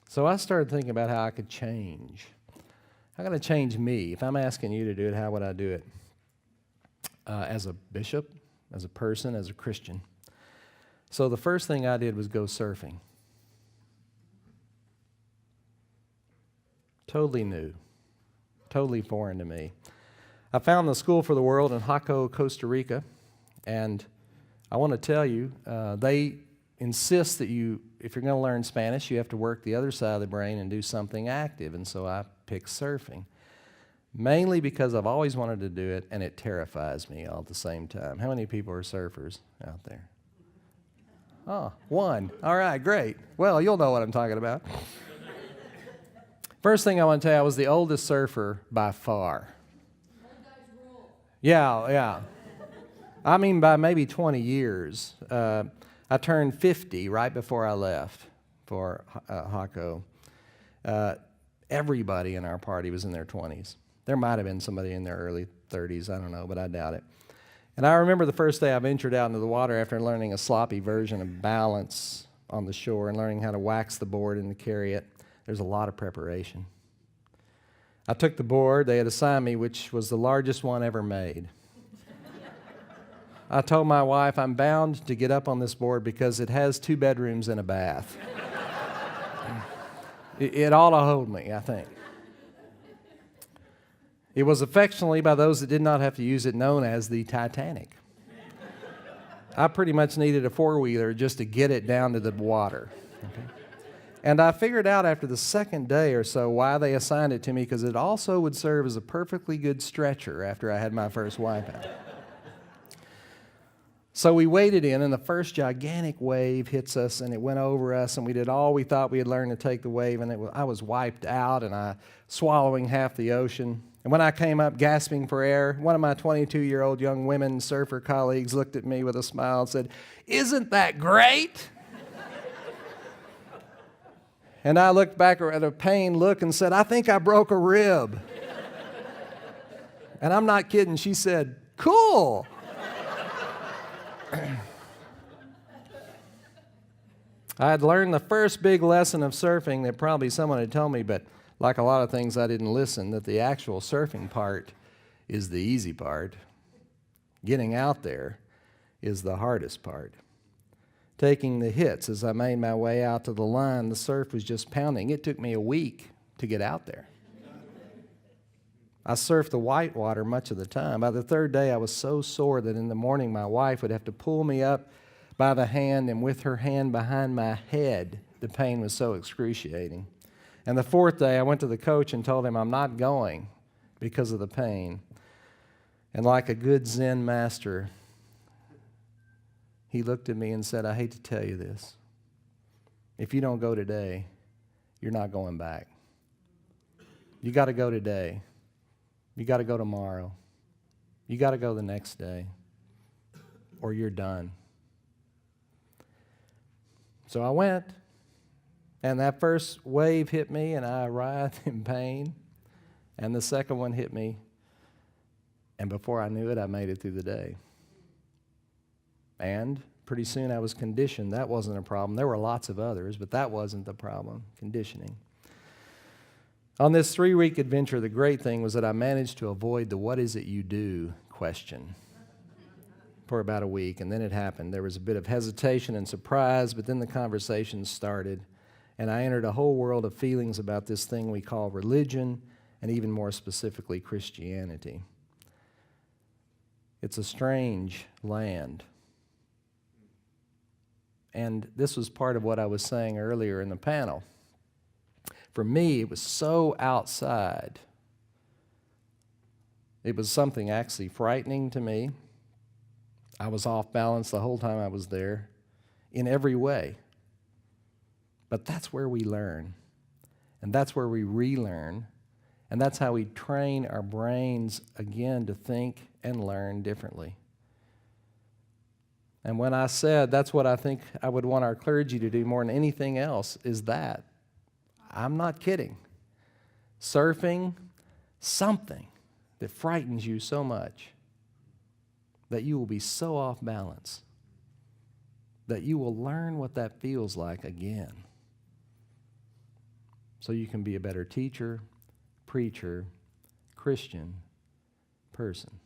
So I started thinking about how I could change. How can I change me? If I'm asking you to do it, how would I do it? As a bishop, as a person, as a Christian. So the first thing I did was go surfing. Totally new, totally foreign to me. I found the School for the World in Jaco, Costa Rica, and I want to tell you, they insist that if you're going to learn Spanish, you have to work the other side of the brain and do something active, and so I picked surfing. Mainly because I've always wanted to do it, and it terrifies me all at the same time. How many people are surfers out there? Oh, one. All right, great. Well, you'll know what I'm talking about. First thing I want to tell you, I was the oldest surfer by far. Yeah. I mean, by maybe 20 years. I turned 50 right before I left for Jaco. Everybody in our party was in their 20s. There might have been somebody in their early 30s, I don't know, but I doubt it. And I remember the first day I ventured out into the water after learning a sloppy version of balance on the shore and learning how to wax the board and to carry it. There's a lot of preparation. I took the board they had assigned me, which was the largest one ever made. I told my wife I'm bound to get up on this board because it has 2 bedrooms and a bath. It ought to hold me, I think. It was affectionately, by those that did not have to use it, known as the Titanic. I pretty much needed a 4-wheeler just to get it down to the water. Okay? And I figured out after the second day or so why they assigned it to me, because it also would serve as a perfectly good stretcher after I had my first wipeout. So we waded in, and the first gigantic wave hits us, and it went over us, and we did all we thought we had learned to take the wave, and I was wiped out, and I swallowing half the ocean. And when I came up gasping for air, one of my 22-year-old young women surfer colleagues looked at me with a smile and said, "Isn't that great?" And I looked back at a pained look and said, "I think I broke a rib." And I'm not kidding. She said, "Cool." I had learned the first big lesson of surfing that probably someone had told me, but like a lot of things, I didn't listen, that the actual surfing part is the easy part. Getting out there is the hardest part. Taking the hits as I made my way out to the line, the surf was just pounding. It took me a week to get out there. I surfed the whitewater much of the time. By the third day, I was so sore that in the morning my wife would have to pull me up by the hand, and with her hand behind my head, the pain was so excruciating. And the fourth day, I went to the coach and told him I'm not going because of the pain. And like a good Zen master, he looked at me and said, "I hate to tell you this. If you don't go today, you're not going back. You got to go today. You got to go tomorrow. You got to go the next day, or you're done." So I went, and that first wave hit me, and I writhed in pain, and the second one hit me, and before I knew it, I made it through the day. And pretty soon I was conditioned. That wasn't a problem. There were lots of others, but that wasn't the problem, conditioning. On this 3-week adventure, the great thing was that I managed to avoid the "what is it you do" question for about a week, and then it happened. There was a bit of hesitation and surprise, but then the conversation started, and I entered a whole world of feelings about this thing we call religion, and even more specifically, Christianity. It's a strange land. And this was part of what I was saying earlier in the panel. For me, it was so outside. It was something actually frightening to me. I was off balance the whole time I was there in every way. But that's where we learn. And that's where we relearn. And that's how we train our brains again to think and learn differently. And when I said that's what I think I would want our clergy to do more than anything else, is that. I'm not kidding. Surfing something that frightens you so much that you will be so off balance that you will learn what that feels like again. so you can be a better teacher, preacher, Christian person.